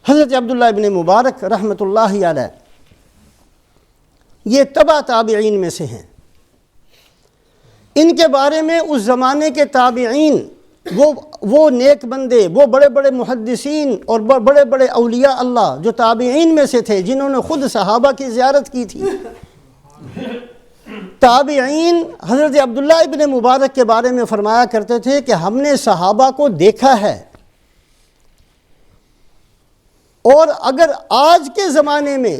حضرت عبداللہ ابن مبارک رحمۃ اللہ علیہ یہ تبع تابعین میں سے ہیں۔ ان کے بارے میں اس زمانے کے تابعین وہ نیک بندے، وہ بڑے بڑے محدثین اور بڑے بڑے اولیاء اللہ جو تابعین میں سے تھے، جنہوں نے خود صحابہ کی زیارت کی تھی، تابعین حضرت عبداللہ ابن مبارک کے بارے میں فرمایا کرتے تھے کہ ہم نے صحابہ کو دیکھا ہے، اور اگر آج کے زمانے میں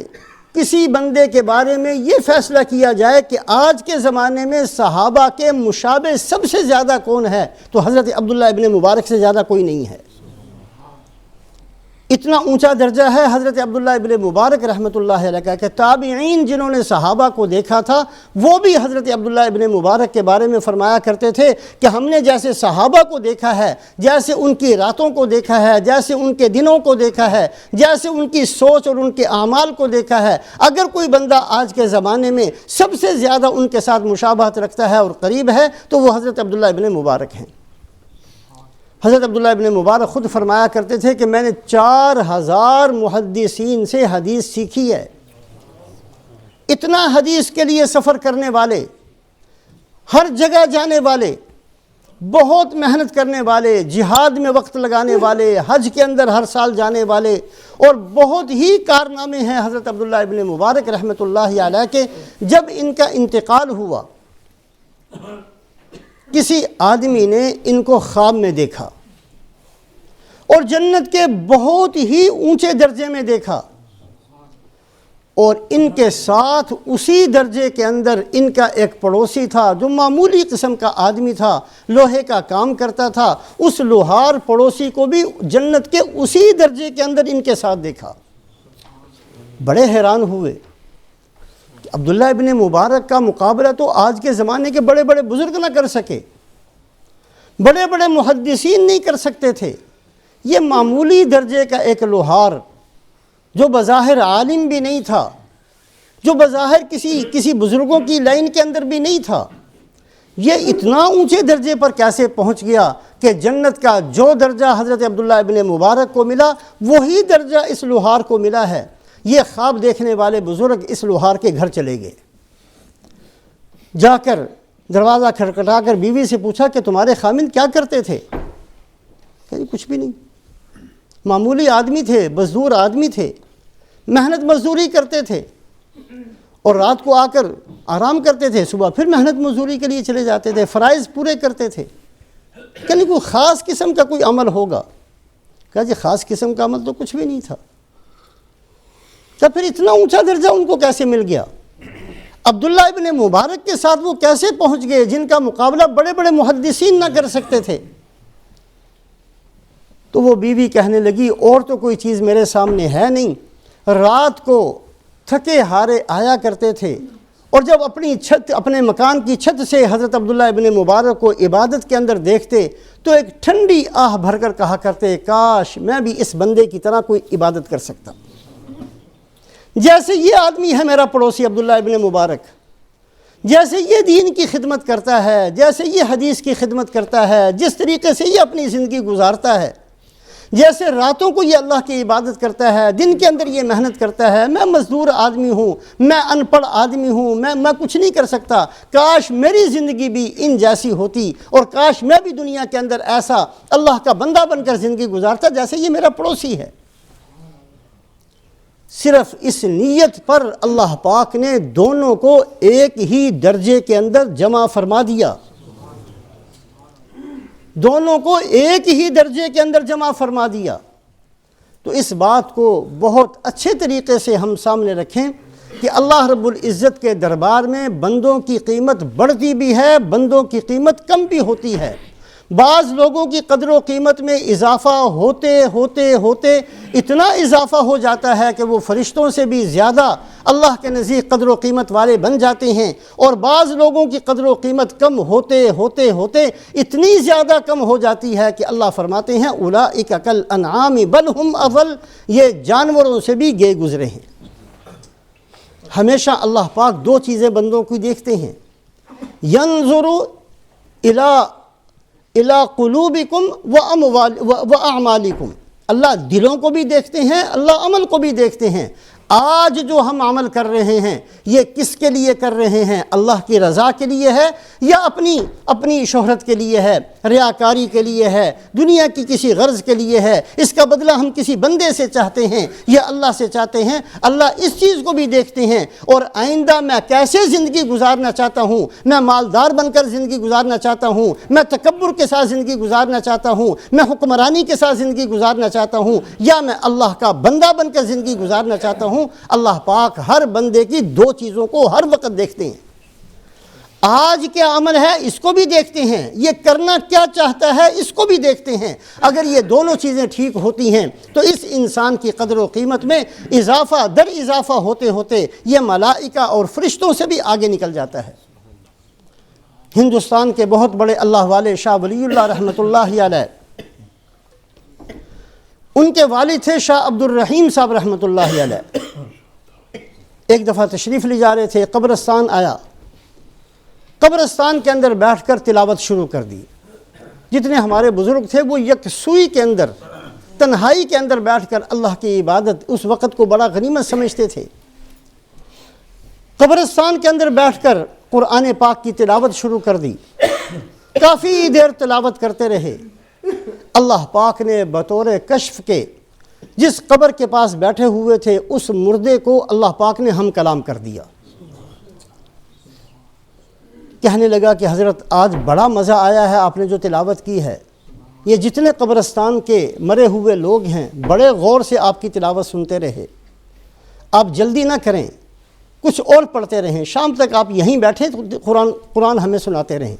کسی بندے کے بارے میں یہ فیصلہ کیا جائے کہ آج کے زمانے میں صحابہ کے مشابہ سب سے زیادہ کون ہے، تو حضرت عبداللہ ابن مبارک سے زیادہ کوئی نہیں ہے۔ اتنا اونچا درجہ ہے حضرت عبداللہ ابن مبارک رحمۃ اللہ علیہ کا کہ تابعین جنہوں نے صحابہ کو دیکھا تھا وہ بھی حضرت عبداللہ ابن مبارک کے بارے میں فرمایا کرتے تھے کہ ہم نے جیسے صحابہ کو دیکھا ہے، جیسے ان کی راتوں کو دیکھا ہے، جیسے ان کے دنوں کو دیکھا ہے، جیسے ان کی سوچ اور ان کے اعمال کو دیکھا ہے، اگر کوئی بندہ آج کے زمانے میں سب سے زیادہ ان کے ساتھ مشابہت رکھتا ہے اور قریب ہے تو وہ حضرت عبداللہ ابن مبارک ہیں۔ حضرت عبداللہ ابن مبارک خود فرمایا کرتے تھے کہ میں نے 4000 محدثین سے حدیث سیکھی ہے۔ اتنا حدیث کے لیے سفر کرنے والے، ہر جگہ جانے والے، بہت محنت کرنے والے، جہاد میں وقت لگانے والے، حج کے اندر ہر سال جانے والے، اور بہت ہی کارنامے ہیں حضرت عبداللہ ابن مبارک رحمۃ اللہ علیہ کے۔ جب ان کا انتقال ہوا، کسی آدمی نے ان کو خواب میں دیکھا اور جنت کے بہت ہی اونچے درجے میں دیکھا، اور ان کے ساتھ اسی درجے کے اندر ان کا ایک پڑوسی تھا جو معمولی قسم کا آدمی تھا، لوہے کا کام کرتا تھا۔ اس لوہار پڑوسی کو بھی جنت کے اسی درجے کے اندر ان کے ساتھ دیکھا۔ بڑے حیران ہوئے، عبداللہ ابن مبارک کا مقابلہ تو آج کے زمانے کے بڑے بڑے بزرگ نہ کر سکے، بڑے بڑے محدثین نہیں کر سکتے تھے، یہ معمولی درجے کا ایک لوہار جو بظاہر عالم بھی نہیں تھا، جو بظاہر کسی بزرگوں کی لائن کے اندر بھی نہیں تھا، یہ اتنا اونچے درجے پر کیسے پہنچ گیا کہ جنت کا جو درجہ حضرت عبداللہ ابن مبارک کو ملا وہی درجہ اس لوہار کو ملا ہے۔ یہ خواب دیکھنے والے بزرگ اس لوہار کے گھر چلے گئے، جا کر دروازہ کھٹکھٹا کر بیوی سے پوچھا کہ تمہارے خامند کیا کرتے تھے؟ کہ کچھ بھی نہیں، معمولی آدمی تھے، مزدور آدمی تھے، محنت مزدوری کرتے تھے اور رات کو آ کر آرام کرتے تھے، صبح پھر محنت مزدوری کے لیے چلے جاتے تھے، فرائض پورے کرتے تھے۔ کہ کوئی خاص قسم کا کوئی عمل ہوگا؟ کہا جی خاص قسم کا عمل تو کچھ بھی نہیں تھا۔ تو پھر اتنا اونچا درجہ ان کو کیسے مل گیا؟ عبداللہ ابن مبارک کے ساتھ وہ کیسے پہنچ گئے جن کا مقابلہ بڑے بڑے محدثین نہ کر سکتے تھے؟ تو وہ بیوی کہنے لگی اور تو کوئی چیز میرے سامنے ہے نہیں، رات کو تھکے ہارے آیا کرتے تھے اور جب اپنے مکان کی چھت سے حضرت عبداللہ ابن مبارک کو عبادت کے اندر دیکھتے تو ایک ٹھنڈی آہ بھر کر کہا کرتے کاش میں بھی اس بندے کی طرح کوئی عبادت کر سکتا، جیسے یہ آدمی ہے میرا پڑوسی عبداللہ ابن مبارک، جیسے یہ دین کی خدمت کرتا ہے، جیسے یہ حدیث کی خدمت کرتا ہے، جس طریقے سے یہ اپنی زندگی گزارتا ہے، جیسے راتوں کو یہ اللہ کی عبادت کرتا ہے، دن کے اندر یہ محنت کرتا ہے، میں مزدور آدمی ہوں، میں ان پڑھ آدمی ہوں، میں کچھ نہیں کر سکتا، کاش میری زندگی بھی ان جیسی ہوتی اور کاش میں بھی دنیا کے اندر ایسا اللہ کا بندہ بن کر زندگی گزارتا جیسے یہ میرا پڑوسی ہے۔ صرف اس نیت پر اللہ پاک نے دونوں کو ایک ہی درجے کے اندر جمع فرما دیا، دونوں کو ایک ہی درجے کے اندر جمع فرما دیا۔ تو اس بات کو بہت اچھے طریقے سے ہم سامنے رکھیں کہ اللہ رب العزت کے دربار میں بندوں کی قیمت بڑھتی بھی ہے، بندوں کی قیمت کم بھی ہوتی ہے۔ بعض لوگوں کی قدر و قیمت میں اضافہ ہوتے ہوتے ہوتے اتنا اضافہ ہو جاتا ہے کہ وہ فرشتوں سے بھی زیادہ اللہ کے نزدیک قدر و قیمت والے بن جاتے ہیں، اور بعض لوگوں کی قدر و قیمت کم ہوتے ہوتے ہوتے اتنی زیادہ کم ہو جاتی ہے کہ اللہ فرماتے ہیں اولئک کالانعام بل ہم اضل، یہ جانوروں سے بھی گئے گزرے ہیں۔ ہمیشہ اللہ پاک دو چیزیں بندوں کو دیکھتے ہیں، ینظر الی قلوبکم و اعمالکم، اللہ دلوں کو بھی دیکھتے ہیں، اللہ عمل کو بھی دیکھتے ہیں۔ آج جو ہم عمل کر رہے ہیں یہ کس کے لیے کر رہے ہیں؟ اللہ کی رضا کے لیے ہے یا اپنی شہرت کے لیے ہے، ریاکاری کے لیے ہے، دنیا کی کسی غرض کے لیے ہے؟ اس کا بدلہ ہم کسی بندے سے چاہتے ہیں یا اللہ سے چاہتے ہیں؟ اللہ اس چیز کو بھی دیکھتے ہیں۔ اور آئندہ میں کیسے زندگی گزارنا چاہتا ہوں، میں مالدار بن کر زندگی گزارنا چاہتا ہوں، میں تکبر کے ساتھ زندگی گزارنا چاہتا ہوں، میں حکمرانی کے ساتھ زندگی گزارنا چاہتا ہوں، یا میں اللہ کا بندہ بن کر زندگی گزارنا چاہتا ہوں۔ اللہ پاک ہر بندے کی دو چیزوں کو ہر وقت دیکھتے ہیں۔ آج کیا عمل ہے اس کو بھی دیکھتے ہیں، یہ کرنا کیا چاہتا ہے اس کو بھی دیکھتے ہیں۔ اگر یہ دونوں چیزیں ٹھیک ہوتی ہیں تو اس انسان کی قدر و قیمت میں اضافہ در اضافہ ہوتے ہوتے یہ ملائکہ اور فرشتوں سے بھی آگے نکل جاتا ہے۔ ہندوستان کے بہت بڑے اللہ والے شاہ ولی اللہ رحمۃ اللہ علیہ، ان کے والد تھے شاہ عبد الرحیم صاحب رحمۃ اللہ علیہ۔ ایک دفعہ تشریف لے جا رہے تھے، قبرستان آیا، قبرستان کے اندر بیٹھ کر تلاوت شروع کر دی۔ جتنے ہمارے بزرگ تھے وہ یکسوئی کے اندر، تنہائی کے اندر بیٹھ کر اللہ کی عبادت اس وقت کو بڑا غنیمت سمجھتے تھے۔ قبرستان کے اندر بیٹھ کر قرآن پاک کی تلاوت شروع کر دی، کافی دیر تلاوت کرتے رہے۔ اللہ پاک نے بطور کشف کے جس قبر کے پاس بیٹھے ہوئے تھے اس مردے کو اللہ پاک نے ہم کلام کر دیا۔ کہنے لگا کہ حضرت آج بڑا مزہ آیا ہے، آپ نے جو تلاوت کی ہے، یہ جتنے قبرستان کے مرے ہوئے لوگ ہیں بڑے غور سے آپ کی تلاوت سنتے رہے، آپ جلدی نہ کریں، کچھ اور پڑھتے رہیں، شام تک آپ یہیں بیٹھے قرآن ہمیں سناتے رہیں۔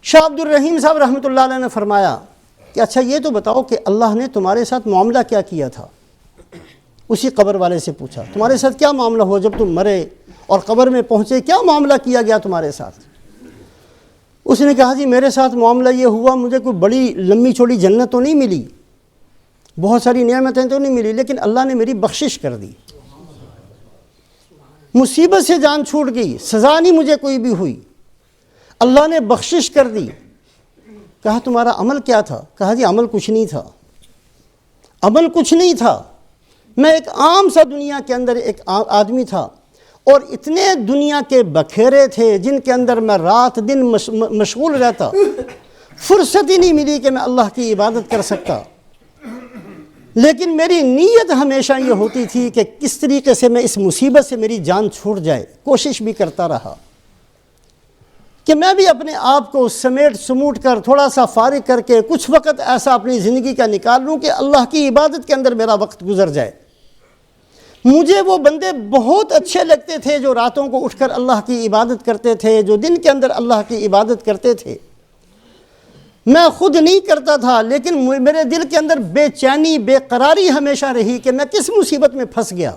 شاہ عبد الرحیم صاحب رحمۃ اللہ علیہ نے فرمایا کہ اچھا یہ تو بتاؤ کہ اللہ نے تمہارے ساتھ معاملہ کیا کیا تھا؟ اسی قبر والے سے پوچھا تمہارے ساتھ کیا معاملہ ہوا جب تم مرے اور قبر میں پہنچے، کیا معاملہ کیا گیا تمہارے ساتھ؟ اس نے کہا جی میرے ساتھ معاملہ یہ ہوا، مجھے کوئی بڑی لمبی چوڑی جنت تو نہیں ملی، بہت ساری نعمتیں تو نہیں ملی، لیکن اللہ نے میری بخشش کر دی، مصیبت سے جان چھوٹ گئی، سزا نہیں مجھے کوئی بھی ہوئی، اللہ نے بخشش کر دی۔ کہا تمہارا عمل کیا تھا؟ کہا جی عمل کچھ نہیں تھا، عمل کچھ نہیں تھا، میں ایک عام سا دنیا کے اندر ایک آدمی تھا، اور اتنے دنیا کے بکھیرے تھے جن کے اندر میں رات دن مشغول رہتا، فرصت ہی نہیں ملی کہ میں اللہ کی عبادت کر سکتا۔ لیکن میری نیت ہمیشہ یہ ہوتی تھی کہ کس طریقے سے میں اس مصیبت سے میری جان چھوٹ جائے، کوشش بھی کرتا رہا کہ میں بھی اپنے آپ کو سمیٹ سموٹ کر تھوڑا سا فارغ کر کے کچھ وقت ایسا اپنی زندگی کا نکال لوں کہ اللہ کی عبادت کے اندر میرا وقت گزر جائے۔ مجھے وہ بندے بہت اچھے لگتے تھے جو راتوں کو اٹھ کر اللہ کی عبادت کرتے تھے، جو دن کے اندر اللہ کی عبادت کرتے تھے۔ میں خود نہیں کرتا تھا لیکن میرے دل کے اندر بے چینی، بے قراری ہمیشہ رہی کہ میں کس مصیبت میں پھنس گیا،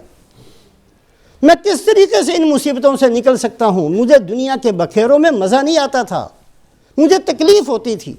میں کس طریقے سے ان مصیبتوں سے نکل سکتا ہوں۔ مجھے دنیا کے بکھیروں میں مزہ نہیں آتا تھا، مجھے تکلیف ہوتی تھی،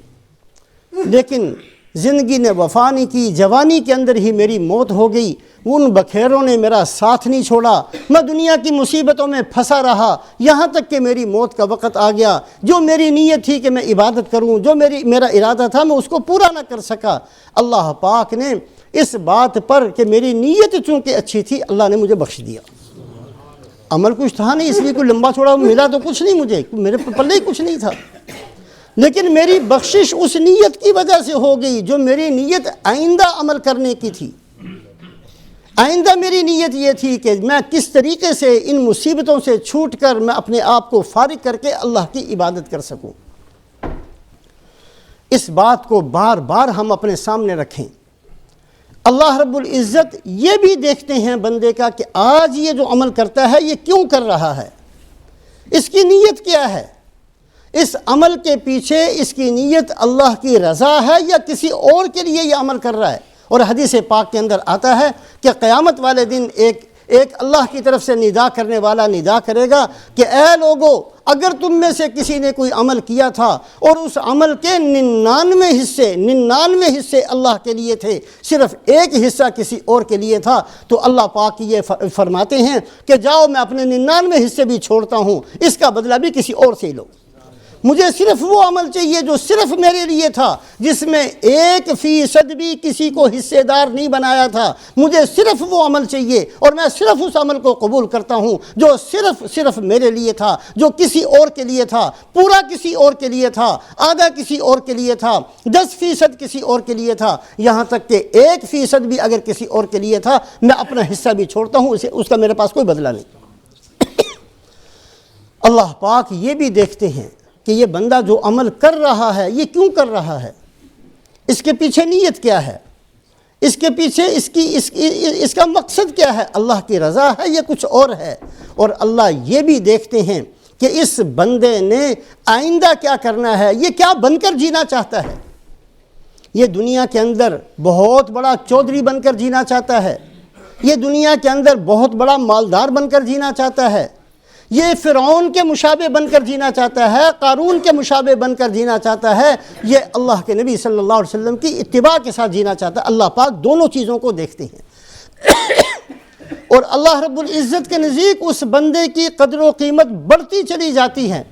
لیکن زندگی نے وفا نہیں کی، جوانی کے اندر ہی میری موت ہو گئی، ان بکھیروں نے میرا ساتھ نہیں چھوڑا، میں دنیا کی مصیبتوں میں پھنسا رہا یہاں تک کہ میری موت کا وقت آ گیا۔ جو میری نیت تھی کہ میں عبادت کروں، جو میرا ارادہ تھا میں اس کو پورا نہ کر سکا۔ اللہ پاک نے اس بات پر کہ میری نیت چونکہ اچھی تھی اللہ نے مجھے بخش دیا۔ عمل کچھ تھا نہیں، اس لیے کوئی لمبا چھوڑا ملا تو کچھ نہیں، مجھے میرے پلے ہی کچھ نہیں تھا، لیکن میری بخشش اس نیت کی وجہ سے ہو گئی جو میری نیت آئندہ عمل کرنے کی تھی۔ آئندہ میری نیت یہ تھی کہ میں کس طریقے سے ان مصیبتوں سے چھوٹ کر میں اپنے آپ کو فارغ کر کے اللہ کی عبادت کر سکوں۔ اس بات کو بار بار ہم اپنے سامنے رکھیں۔ اللہ رب العزت یہ بھی دیکھتے ہیں بندے کا کہ آج یہ جو عمل کرتا ہے یہ کیوں کر رہا ہے، اس کی نیت کیا ہے، اس عمل کے پیچھے اس کی نیت اللہ کی رضا ہے یا کسی اور کے لیے یہ عمل کر رہا ہے۔ اور حدیث پاک کے اندر آتا ہے کہ قیامت والے دن ایک اللہ کی طرف سے ندا کرنے والا ندا کرے گا کہ اے لوگو، اگر تم میں سے کسی نے کوئی عمل کیا تھا اور اس عمل کے 99 حصے اللہ کے لیے تھے، صرف ایک حصہ کسی اور کے لیے تھا، تو اللہ پاک یہ فرماتے ہیں کہ جاؤ میں اپنے 99 حصے بھی چھوڑتا ہوں، اس کا بدلہ بھی کسی اور سے لو۔ مجھے صرف وہ عمل چاہیے جو صرف میرے لیے تھا، جس میں 1% بھی کسی کو حصے دار نہیں بنایا تھا۔ مجھے صرف وہ عمل چاہیے اور میں صرف اس عمل کو قبول کرتا ہوں جو صرف میرے لیے تھا، جو کسی اور کے لیے تھا، پورا کسی اور کے لیے تھا، آدھا کسی اور کے لیے تھا، 10% کسی اور کے لیے تھا، یہاں تک کہ 1% بھی اگر کسی اور کے لیے تھا، میں اپنا حصہ بھی چھوڑتا ہوں، اس کا میرے پاس کوئی بدلہ نہیں۔ اللہ پاک یہ بھی دیکھتے ہیں کہ یہ بندہ جو عمل کر رہا ہے یہ کیوں کر رہا ہے، اس کے پیچھے نیت کیا ہے، اس کے پیچھے اس کا مقصد کیا ہے، اللہ کی رضا ہے یا کچھ اور ہے۔ اور اللہ یہ بھی دیکھتے ہیں کہ اس بندے نے آئندہ کیا کرنا ہے، یہ کیا بن کر جینا چاہتا ہے۔ یہ دنیا کے اندر بہت بڑا چودھری بن کر جینا چاہتا ہے، یہ دنیا کے اندر بہت بڑا مالدار بن کر جینا چاہتا ہے، یہ فرعون کے مشابہ بن کر جینا چاہتا ہے، قارون کے مشابہ بن کر جینا چاہتا ہے، یہ اللہ کے نبی صلی اللہ علیہ وسلم کی اتباع کے ساتھ جینا چاہتا ہے۔ اللہ پاک دونوں چیزوں کو دیکھتے ہیں اور اللہ رب العزت کے نزدیک اس بندے کی قدر و قیمت بڑھتی چلی جاتی ہے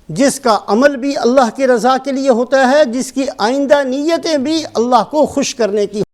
جس کا عمل بھی اللہ کی رضا کے لیے ہوتا ہے، جس کی آئندہ نیتیں بھی اللہ کو خوش کرنے کی